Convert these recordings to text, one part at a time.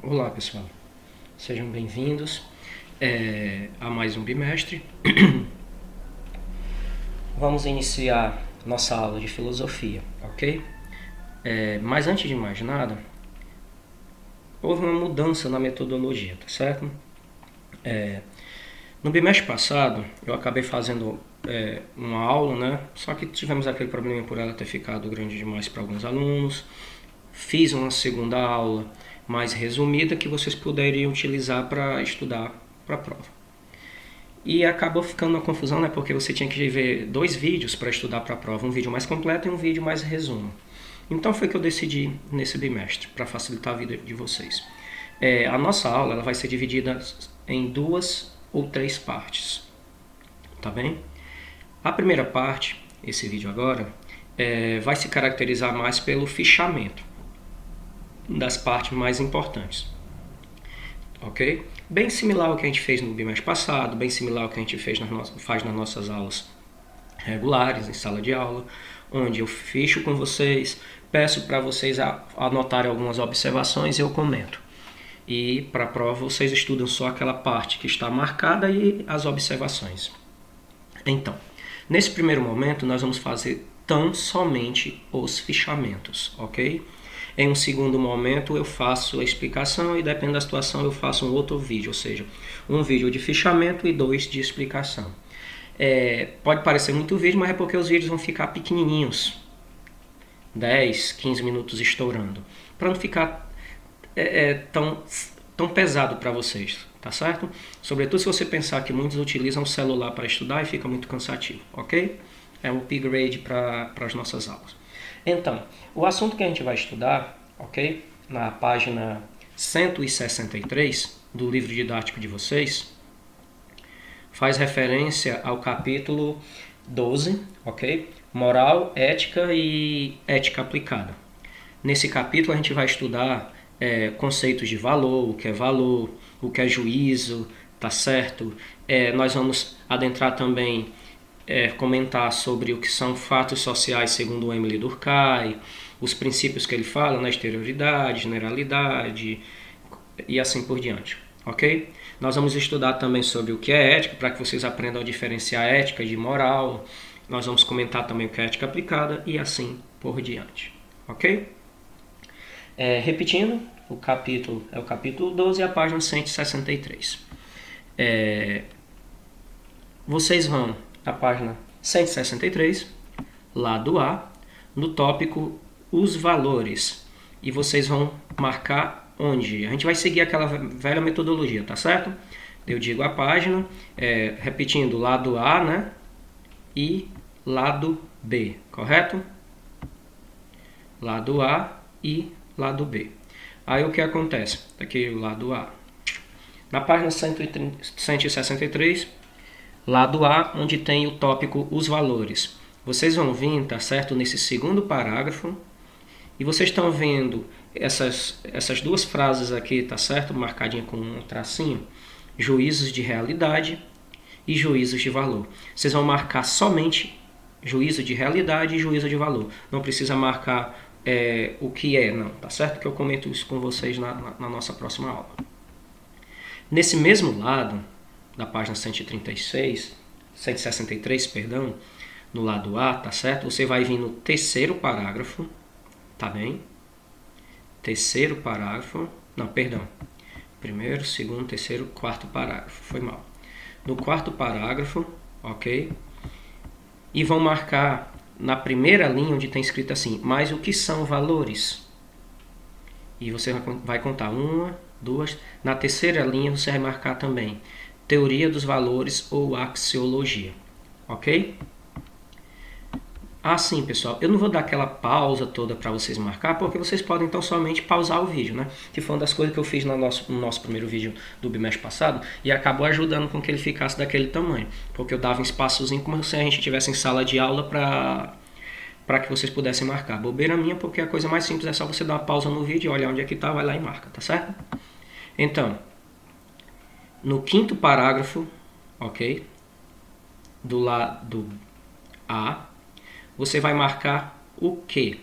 Olá pessoal, sejam bem-vindos a mais um bimestre. Vamos iniciar nossa aula de filosofia, ok? Mas antes de mais nada, houve uma mudança na metodologia, tá certo? No bimestre passado, eu acabei fazendo uma aula, né? Só que tivemos aquele problema por ela ter ficado grande demais para alguns alunos. Fiz uma segunda aula mais resumida que vocês poderiam utilizar para estudar para a prova. E acabou ficando uma confusão, né? Porque você tinha que ver dois vídeos para estudar para a prova, um vídeo mais completo e um vídeo mais resumo. Então foi que eu decidi nesse bimestre, para facilitar a vida de vocês. A nossa aula ela vai ser dividida em 2 ou 3 partes, tá bem? A primeira parte, esse vídeo agora, vai se caracterizar mais pelo fichamento das partes mais importantes, ok? Bem similar ao que a gente fez no bimestre passado, bem similar ao que a gente faz nas nossas aulas regulares, em sala de aula, onde eu ficho com vocês, peço para vocês anotarem algumas observações e eu comento. E para a prova vocês estudam só aquela parte que está marcada e as observações. Então, nesse primeiro momento nós vamos fazer tão somente os fichamentos, ok? Em um segundo momento eu faço a explicação e dependendo da situação eu faço um outro vídeo, ou seja, um vídeo de fichamento e 2 de explicação. Pode parecer muito vídeo, mas é porque os vídeos vão ficar pequenininhos, 10, 15 minutos estourando, para não ficar tão pesado para vocês, tá certo? Sobretudo se você pensar que muitos utilizam o celular para estudar e fica muito cansativo, ok? É um upgrade para as nossas aulas. Então, o assunto que a gente vai estudar, ok? Na página 163 do livro didático de vocês, faz referência ao capítulo 12, ok? Moral, ética e ética aplicada. Nesse capítulo a gente vai estudar conceitos de valor, o que é juízo, tá certo? Nós vamos adentrar também, comentar sobre o que são fatos sociais segundo o Emile Durkheim, os princípios que ele fala, na exterioridade, generalidade e assim por diante, ok? Nós vamos estudar também sobre o que é ética, para que vocês aprendam a diferenciar ética de moral. Nós vamos comentar também o que é ética aplicada e assim por diante, ok? Repetindo, o capítulo é o capítulo 12 e a página 163. Vocês vão à página 163, lado A, no tópico os valores. E vocês vão marcar onde. A gente vai seguir aquela velha metodologia, tá certo? Eu digo a página, repetindo, lado A, né? E lado B, correto? Lado A e lado B. Aí o que acontece? Aqui o lado A. Na página 163, lado A, onde tem o tópico os valores. Vocês vão vir, tá certo, nesse segundo parágrafo, e vocês estão vendo essas duas frases aqui, tá certo, marcadinha com um tracinho, juízos de realidade e juízos de valor. Vocês vão marcar somente juízo de realidade e juízo de valor. Não precisa marcar o que é, não, tá certo? Que eu comento isso com vocês na nossa próxima aula. Nesse mesmo lado, da página 163, perdão, no lado A, tá certo? Você vai vir no terceiro parágrafo, tá bem? Terceiro parágrafo, não, perdão. Primeiro, segundo, terceiro, quarto parágrafo, foi mal. No quarto parágrafo, ok? E vão marcar na primeira linha onde tem escrito assim, mas o que são valores? E você vai contar 1, 2. Na terceira linha você vai marcar também teoria dos valores ou axiologia, ok? Assim, pessoal, eu não vou dar aquela pausa toda para vocês marcar, porque vocês podem então somente pausar o vídeo, né? Que foi uma das coisas que eu fiz no nosso primeiro vídeo do bimestre passado e acabou ajudando com que ele ficasse daquele tamanho, porque eu dava um espaçozinho como se a gente estivesse em sala de aula para que vocês pudessem marcar. Bobeira minha, porque a coisa mais simples é só você dar uma pausa no vídeo, olhar onde é que tá, vai lá e marca, tá certo? Então, no quinto parágrafo, ok? Do lado A, você vai marcar o quê?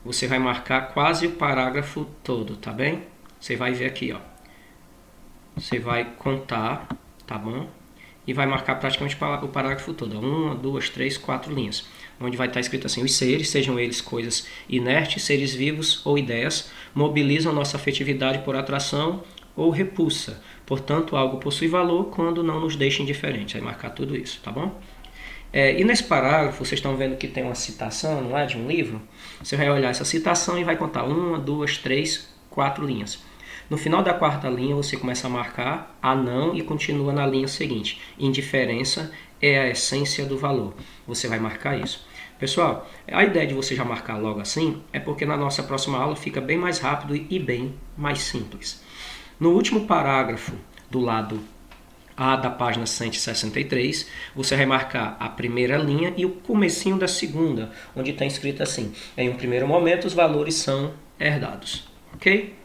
Você vai marcar quase o parágrafo todo, tá bem? você vai ver aqui, ó. Você vai contar, tá bom? E vai marcar praticamente o parágrafo todo. 1, 2, 3, 4 linhas. Onde vai estar escrito assim: os seres, sejam eles coisas inertes, seres vivos ou ideias, mobilizam nossa afetividade por atração ou repulsa. Portanto, algo possui valor quando não nos deixa indiferentes. Vai marcar tudo isso, tá bom? E nesse parágrafo, vocês estão vendo que tem uma citação, não é? De um livro. Você vai olhar essa citação e vai contar 1, 2, 3, 4 linhas. No final da quarta linha, você começa a marcar a não e continua na linha seguinte. Indiferença é a essência do valor. Você vai marcar isso. Pessoal, a ideia de você já marcar logo assim é porque na nossa próxima aula fica bem mais rápido e bem mais simples. No último parágrafo do lado A da página 163, você vai marcar a primeira linha e o comecinho da segunda, onde está escrito assim: em um primeiro momento os valores são herdados. Ok?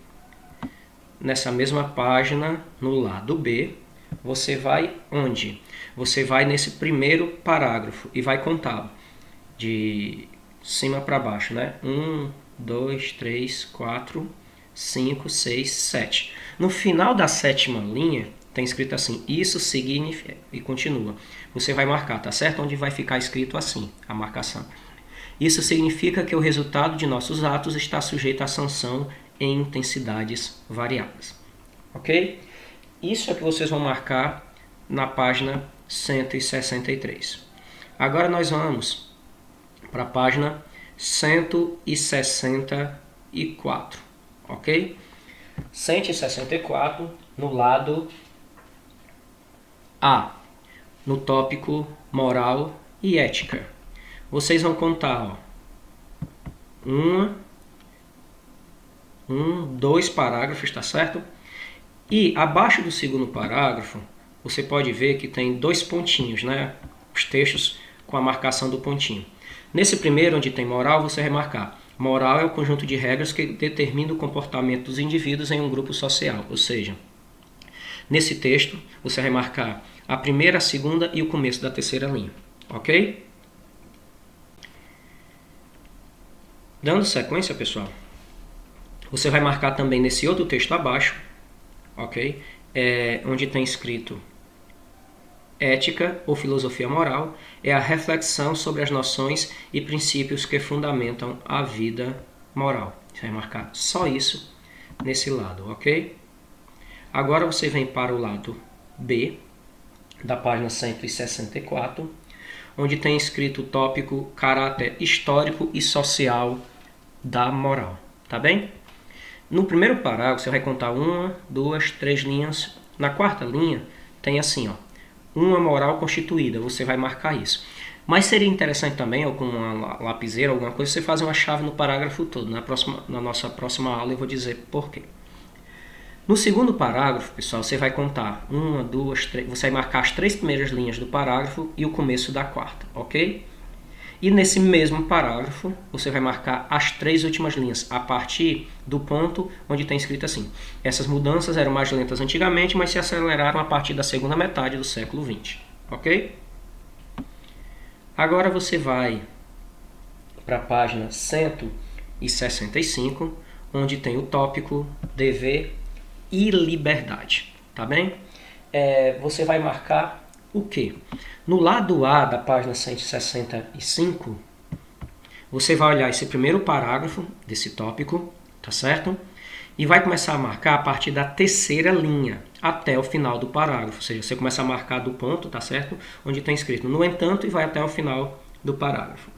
Nessa mesma página, no lado B, você vai onde? Você vai nesse primeiro parágrafo e vai contar de cima para baixo, né? 1, 2, 3, 4, 5, 6, 7. No final da sétima linha, tem escrito assim: isso significa, e continua. Você vai marcar, tá certo? Onde vai ficar escrito assim, a marcação. Isso significa que o resultado de nossos atos está sujeito à sanção em intensidades variáveis. Ok? Isso é que vocês vão marcar na página 163. Agora nós vamos para a página 164. Ok? 164 no lado A, no tópico moral e ética. Vocês vão contar, ó, 2 parágrafos, tá certo? E abaixo do segundo parágrafo, você pode ver que tem 2 pontinhos, né? Os textos com a marcação do pontinho. Nesse primeiro, onde tem moral, você vai marcar: moral é o conjunto de regras que determina o comportamento dos indivíduos em um grupo social. Ou seja, nesse texto, você vai marcar a primeira, a segunda e o começo da terceira linha. Ok? Dando sequência, pessoal, você vai marcar também nesse outro texto abaixo, ok? Onde tem escrito ética ou filosofia moral, é a reflexão sobre as noções e princípios que fundamentam a vida moral. Você vai marcar só isso nesse lado, ok? Agora você vem para o lado B, da página 164, onde tem escrito o tópico caráter histórico e social da moral, tá bem? No primeiro parágrafo, você vai contar 1, 2, 3 linhas. Na quarta linha, tem assim, ó, uma moral constituída. Você vai marcar isso. Mas seria interessante também, ou com uma lapiseira, alguma coisa, você fazer uma chave no parágrafo todo. Na nossa próxima aula eu vou dizer por quê. No segundo parágrafo, pessoal, você vai contar 1, 2, 3. Você vai marcar as 3 primeiras linhas do parágrafo e o começo da quarta, ok? E nesse mesmo parágrafo, você vai marcar as 3 últimas linhas, a partir do ponto onde tem escrito assim: essas mudanças eram mais lentas antigamente, mas se aceleraram a partir da segunda metade do século XX. Ok? Agora você vai para a página 165, onde tem o tópico dever e liberdade. Tá bem? Você vai marcar o quê? No lado A da página 165, você vai olhar esse primeiro parágrafo desse tópico, tá certo? E vai começar a marcar a partir da terceira linha até o final do parágrafo. Ou seja, você começa a marcar do ponto, tá certo? Onde está escrito no entanto e vai até o final do parágrafo.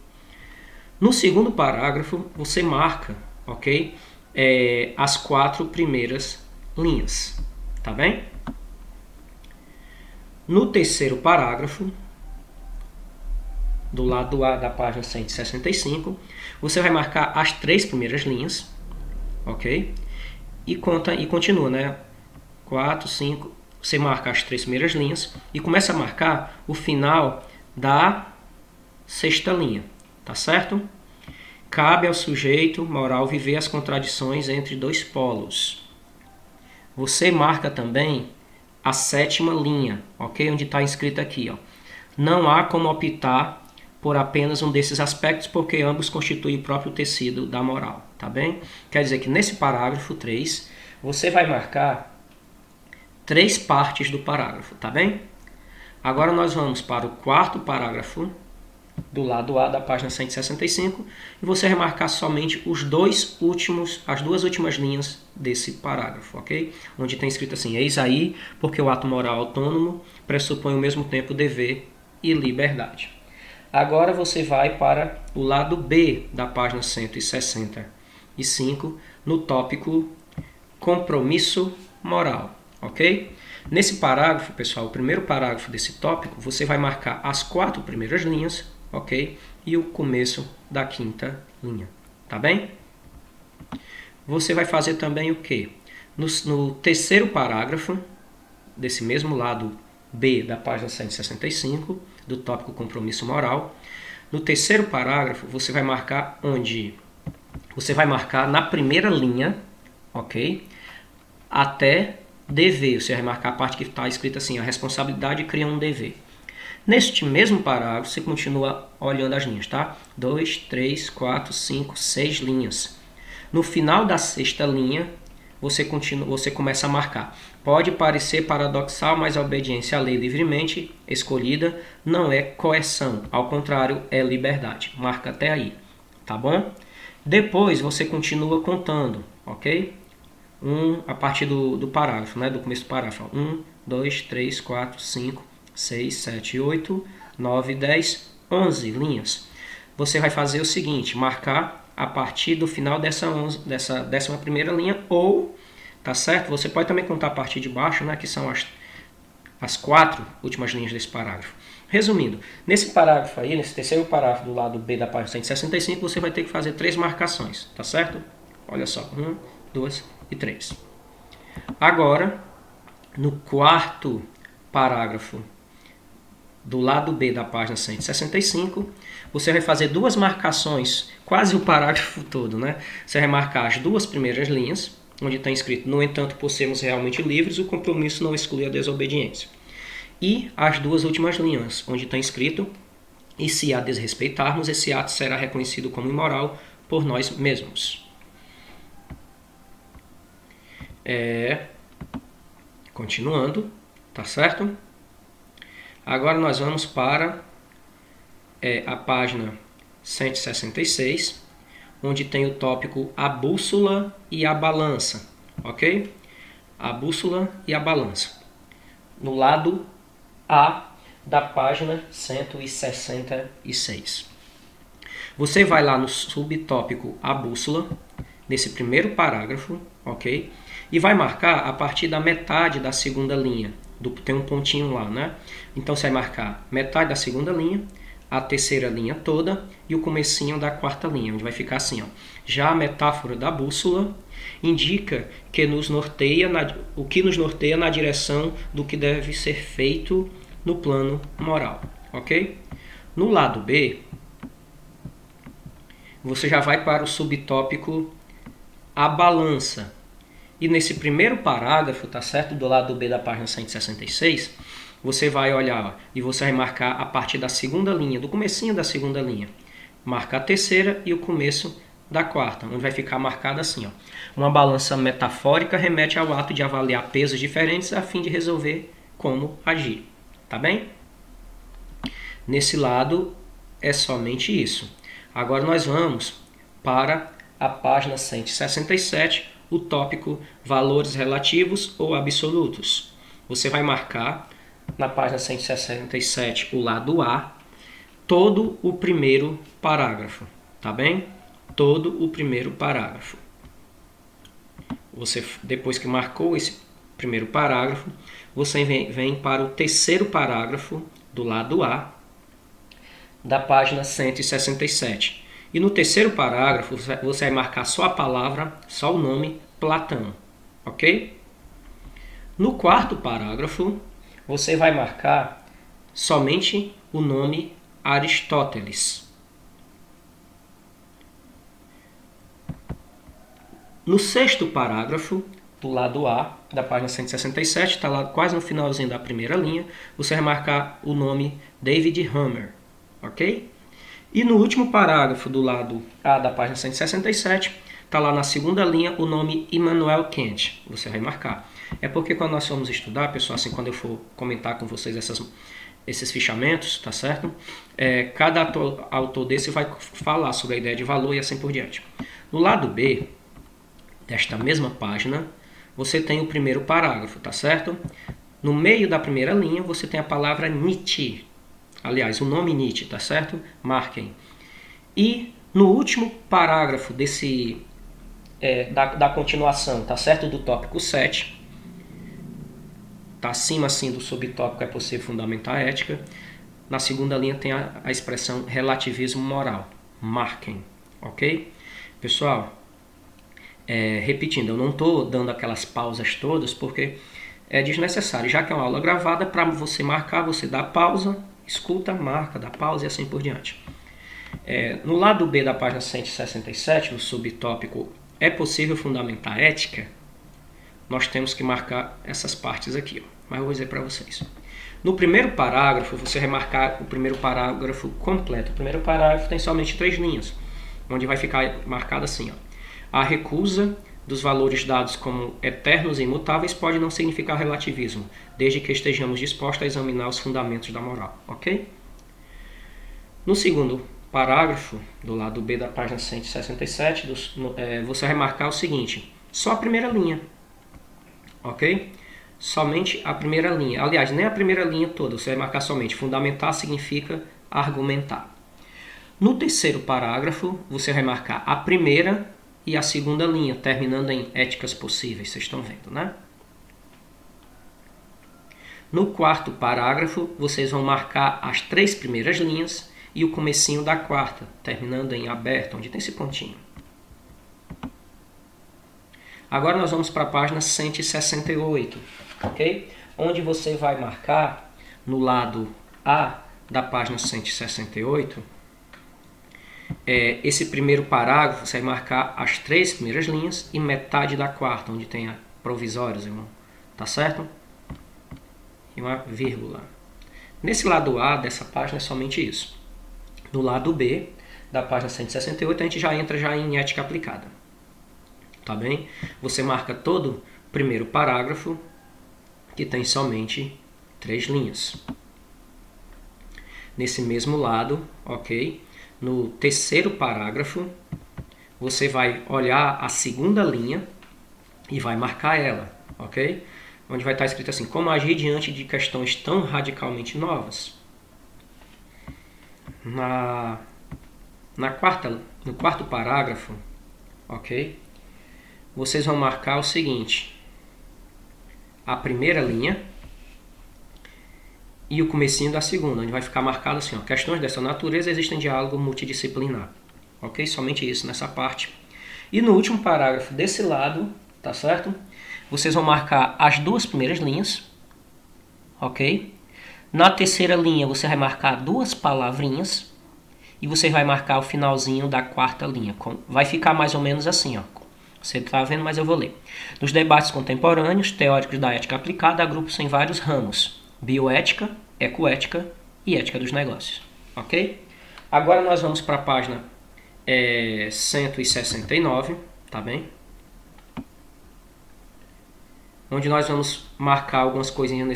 No segundo parágrafo, você marca, ok? As 4 primeiras linhas, tá bem? No terceiro parágrafo, do lado A da página 165, você vai marcar as 3 primeiras linhas, ok? E continua, né? 4, 5, você marca as 3 primeiras linhas e começa a marcar o final da 6ª linha, tá certo? Cabe ao sujeito moral viver as contradições entre 2 polos. Você marca também a 7ª linha, ok? Onde está escrito aqui, ó: não há como optar por apenas um desses aspectos, porque ambos constituem o próprio tecido da moral, tá bem? Quer dizer que nesse parágrafo 3, você vai marcar 3 partes do parágrafo, tá bem? Agora nós vamos para o quarto parágrafo do lado A da página 165 e você vai marcar somente as duas últimas linhas desse parágrafo, ok? Onde tem escrito assim: eis aí porque o ato moral autônomo pressupõe ao mesmo tempo dever e liberdade. Agora você vai para o lado B da página 165 no tópico compromisso moral, ok? Nesse parágrafo, pessoal, o primeiro parágrafo desse tópico, você vai marcar as 4 primeiras linhas, ok? E o começo da 5ª linha, tá bem? Você vai fazer também o quê? No terceiro parágrafo, desse mesmo lado B da página 165, do tópico compromisso moral, no terceiro parágrafo, você vai marcar onde? Você vai marcar na primeira linha, ok? Até dever, você vai marcar a parte que está escrita assim: a responsabilidade cria um dever. Neste mesmo parágrafo, você continua olhando as linhas, tá? 2, 3, 4, 5, 6 linhas. No final da 6ª linha, você começa a marcar. Pode parecer paradoxal, mas a obediência à lei livremente escolhida não é coerção. Ao contrário, é liberdade. Marca até aí, tá bom? Depois, você continua contando, ok? A partir do parágrafo, né? Do começo do parágrafo. 1, 2, 3, 4, 5, 6, 7, 8, 9, 10, 11 linhas. Você vai fazer o seguinte: marcar a partir do final dessa 11ª linha, ou, tá certo? Você pode também contar a partir de baixo, né? Que são as 4 últimas linhas desse parágrafo. Resumindo, nesse parágrafo aí, nesse terceiro parágrafo do lado B da página 165, você vai ter que fazer 3 marcações, tá certo? Olha só, 1, 2 e 3. Agora, no quarto parágrafo do lado B da página 165, você vai fazer 2 marcações, quase o parágrafo todo, né? Você vai marcar as 2 primeiras linhas, onde está escrito: no entanto, por sermos realmente livres, o compromisso não exclui a desobediência. E as 2 últimas linhas, onde está escrito: e se a desrespeitarmos, esse ato será reconhecido como imoral por nós mesmos. Continuando, tá certo? Agora nós vamos para a página 166, onde tem o tópico a bússola e a balança, ok? A bússola e a balança. No lado A da página 166. Você vai lá no subtópico a bússola, nesse primeiro parágrafo, ok? E vai marcar a partir da metade da 2ª linha. Tem um pontinho lá, né? Então você vai marcar metade da 2ª linha, a 3ª linha toda e o comecinho da 4ª linha, onde vai ficar assim, ó. Já a metáfora da bússola indica que o que nos norteia na direção do que deve ser feito no plano moral, ok? No lado B, você já vai para o subtópico a balança. E nesse primeiro parágrafo, tá certo? Do lado B da página 166, você vai olhar e você vai marcar a partir da 2ª linha, do comecinho da 2ª linha. Marca a 3ª e o começo da 4ª, onde vai ficar marcado assim, ó. Uma balança metafórica remete ao ato de avaliar pesos diferentes a fim de resolver como agir. Tá bem? Nesse lado é somente isso. Agora nós vamos para a página 167, o tópico valores relativos ou absolutos. Você vai marcar na página 167, o lado A, todo o primeiro parágrafo, tá bem? Todo o primeiro parágrafo. Você, depois que marcou esse primeiro parágrafo, você vem para o terceiro parágrafo do lado A da página 167. E no terceiro parágrafo, você vai marcar só a palavra, só o nome Platão, ok? No quarto parágrafo, você vai marcar somente o nome Aristóteles. No sexto parágrafo, do lado A, da página 167, está lá quase no finalzinho da primeira linha, você vai marcar o nome David Hummer, ok? E no último parágrafo do lado A da página 167, está lá na segunda linha o nome Immanuel Kant. Você vai marcar. É porque quando nós formos estudar, pessoal, assim, quando eu for comentar com vocês esses fichamentos, tá certo? Cada autor desse vai falar sobre a ideia de valor e assim por diante. No lado B desta mesma página, você tem o primeiro parágrafo, tá certo? No meio da primeira linha, você tem a palavra Nietzsche. Aliás, o nome Nietzsche, tá certo? Marquem. E no último parágrafo da continuação, tá certo? Do tópico 7, tá acima assim do subtópico é possível fundamentar a ética. Na segunda linha tem a expressão relativismo moral. Marquem, ok? Pessoal, repetindo, eu não estou dando aquelas pausas todas porque é desnecessário. Já que é uma aula gravada, para você marcar, você dá pausa, escuta, marca, dá pausa e assim por diante. No lado B da página 167, no subtópico é possível fundamentar a ética, nós temos que marcar essas partes aqui, ó. Mas eu vou dizer para vocês. No primeiro parágrafo, você vai marcar o primeiro parágrafo completo. O primeiro parágrafo tem somente 3 linhas, onde vai ficar marcado assim, ó. A recusa dos valores dados como eternos e imutáveis pode não significar relativismo, desde que estejamos dispostos a examinar os fundamentos da moral, ok? No segundo parágrafo, do lado B da página 167, você vai marcar o seguinte, só a primeira linha, ok? Somente a primeira linha. Aliás, nem a primeira linha toda, você vai marcar somente. Fundamentar significa argumentar. No terceiro parágrafo, você vai marcar a primeira e a segunda linha, terminando em éticas possíveis. Vocês estão vendo, né? No quarto parágrafo, vocês vão marcar as 3 primeiras linhas e o comecinho da quarta, terminando em aberto, onde tem esse pontinho. Agora nós vamos para a página 168, ok? Onde você vai marcar no lado A da página 168, esse primeiro parágrafo, você vai marcar as 3 primeiras linhas e metade da quarta, onde tem a provisórios, irmão. Tá certo? E uma vírgula. Nesse lado A dessa página é somente isso. No lado B da página 168, a gente já entra em ética aplicada. Tá bem? Você marca todo o primeiro parágrafo, que tem somente 3 linhas. Nesse mesmo lado, ok? No terceiro parágrafo, você vai olhar a segunda linha e vai marcar ela, ok? Onde vai estar escrito assim, como agir diante de questões tão radicalmente novas. No quarto parágrafo, ok? Vocês vão marcar o seguinte, a primeira linha e o comecinho da segunda, onde vai ficar marcado assim, ó, questões dessa natureza existem em diálogo multidisciplinar, ok? Somente isso nessa parte. E no último parágrafo desse lado, tá certo? Vocês vão marcar as 2 primeiras linhas, ok? Na terceira linha você vai marcar 2 palavrinhas e você vai marcar o finalzinho da quarta linha. Vai ficar mais ou menos assim, ó. Você está vendo, mas eu vou ler. Nos debates contemporâneos, teóricos da ética aplicada, agrupam-se em vários ramos. Bioética, ecoética e ética dos negócios. Ok? Agora nós vamos para a página 169, tá bem? Onde nós vamos marcar algumas coisinhas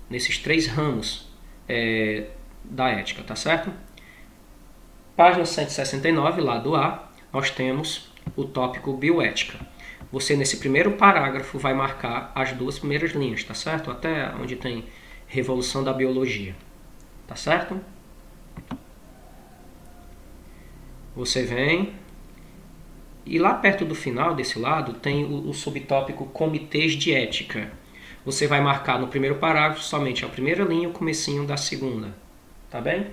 nesses 3 ramos da ética, tá certo? Página 169, lado A, nós temos o tópico bioética. Você, nesse primeiro parágrafo, vai marcar as 2 primeiras linhas, tá certo? Até onde tem revolução da biologia, tá certo? Você vem e lá perto do final desse lado tem o subtópico comitês de ética. Você vai marcar no primeiro parágrafo somente a primeira linha e o comecinho da segunda, tá bem?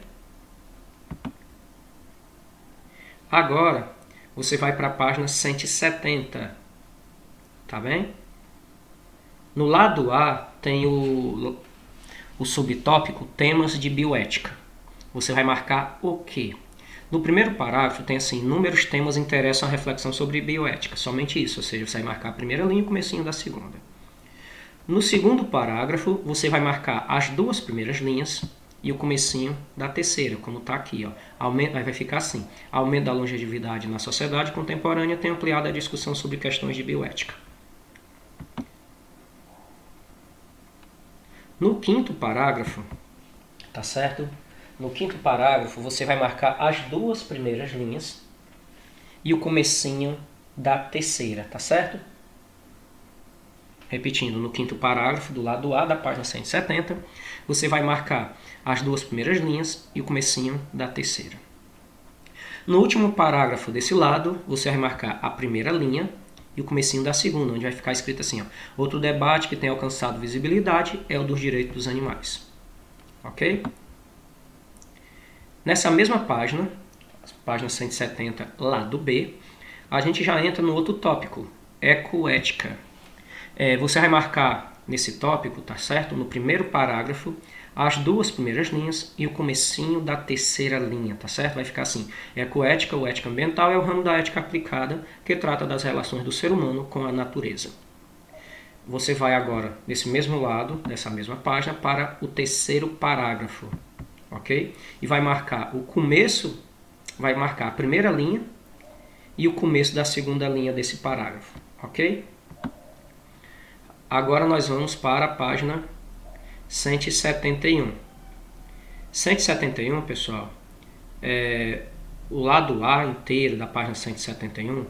Agora, você vai para a página 170, tá bem? No lado A tem o subtópico temas de bioética. Você vai marcar o quê? No primeiro parágrafo tem assim, inúmeros temas interessam a reflexão sobre bioética, somente isso, ou seja, você vai marcar a primeira linha e o comecinho da segunda. No segundo parágrafo, você vai marcar as 2 primeiras linhas e o comecinho da terceira, como está aqui. Ó. Aí vai ficar assim. Aumento da longevidade na sociedade contemporânea tem ampliado a discussão sobre questões de bioética. No quinto parágrafo, tá certo? No quinto parágrafo, você vai marcar as duas primeiras linhas e o comecinho da terceira, tá certo? Repetindo, no quinto parágrafo, do lado A da página 170, você vai marcar as duas primeiras linhas e o comecinho da terceira. No último parágrafo desse lado, você vai marcar a primeira linha e o comecinho da segunda, onde vai ficar escrito assim, ó, outro debate que tem alcançado visibilidade é o dos direitos dos animais. Ok? Nessa mesma página, página 170, lado B, a gente já entra no outro tópico, ecoética. Você vai marcar nesse tópico, tá certo? No primeiro parágrafo, as duas primeiras linhas e o comecinho da terceira linha, tá certo? Vai ficar assim, ecoética ou ética ambiental é o ramo da ética aplicada que trata das relações do ser humano com a natureza. Você vai agora, nesse mesmo lado, dessa mesma página, para o terceiro parágrafo, ok? E vai marcar o começo, vai marcar a primeira linha e o começo da segunda linha desse parágrafo, ok? Agora nós vamos para a página 171. 171, pessoal, o lado A inteiro da página 171,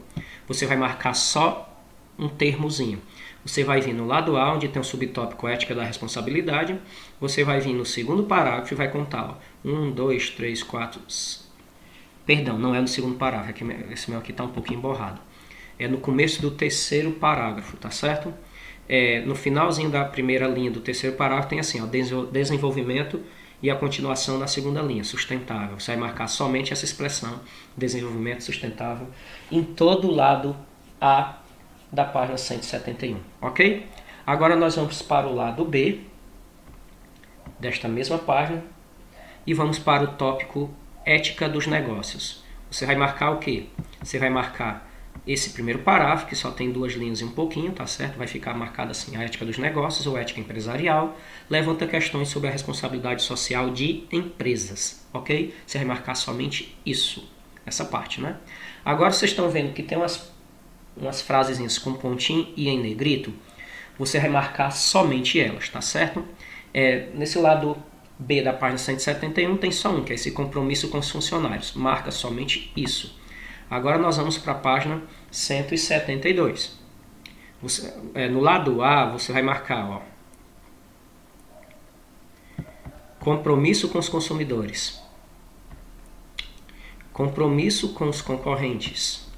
você vai marcar só um termozinho. Você vai vir no lado A, onde tem o subtópico ética da responsabilidade, você vai vir no segundo parágrafo e vai contar, ó, 1, 2, 3, 4... Perdão, não é no segundo parágrafo, esse meu aqui está um pouquinho borrado. É no começo do terceiro parágrafo, tá certo? No finalzinho da primeira linha do terceiro parágrafo tem assim, ó, desenvolvimento e a continuação na segunda linha, sustentável. Você vai marcar somente essa expressão, desenvolvimento sustentável, em todo o lado A da página 171, ok? Agora nós vamos para o lado B desta mesma página e vamos para o tópico ética dos negócios. Você vai marcar o quê? Você vai marcar esse primeiro parágrafo, que só tem duas linhas e um pouquinho, tá certo? Vai ficar marcado assim, a ética dos negócios ou ética empresarial, levanta questões sobre a responsabilidade social de empresas, ok? Você vai marcar somente isso, essa parte, né? Agora vocês estão vendo que tem umas frasezinhas com pontinho e em negrito, você vai marcar somente elas, tá certo? Nesse lado B da página 171 tem só um, que é esse compromisso com os funcionários, marca somente isso. Agora nós vamos para a página 172. No lado A, você vai marcar, ó, compromisso com os consumidores, compromisso com os concorrentes,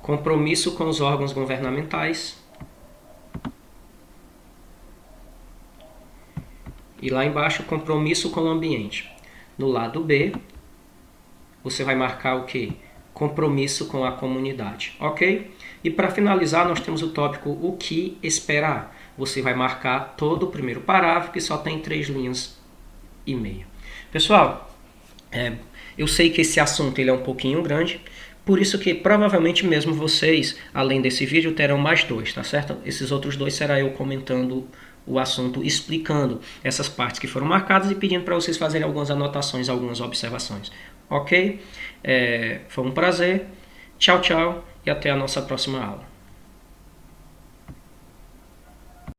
compromisso com os órgãos governamentais e lá embaixo, compromisso com o ambiente. No lado B, você vai marcar o quê? Compromisso com a comunidade, ok? E para finalizar, nós temos o tópico o que esperar. Você vai marcar todo o primeiro parágrafo, que só tem 3 linhas e meia. Pessoal, eu sei que esse assunto ele é um pouquinho grande, por isso que provavelmente mesmo vocês, além desse vídeo, terão mais 2, tá certo? Esses outros 2 será eu comentando o assunto, explicando essas partes que foram marcadas e pedindo para vocês fazerem algumas anotações, algumas observações. Ok? Foi um prazer. Tchau, tchau e até a nossa próxima aula.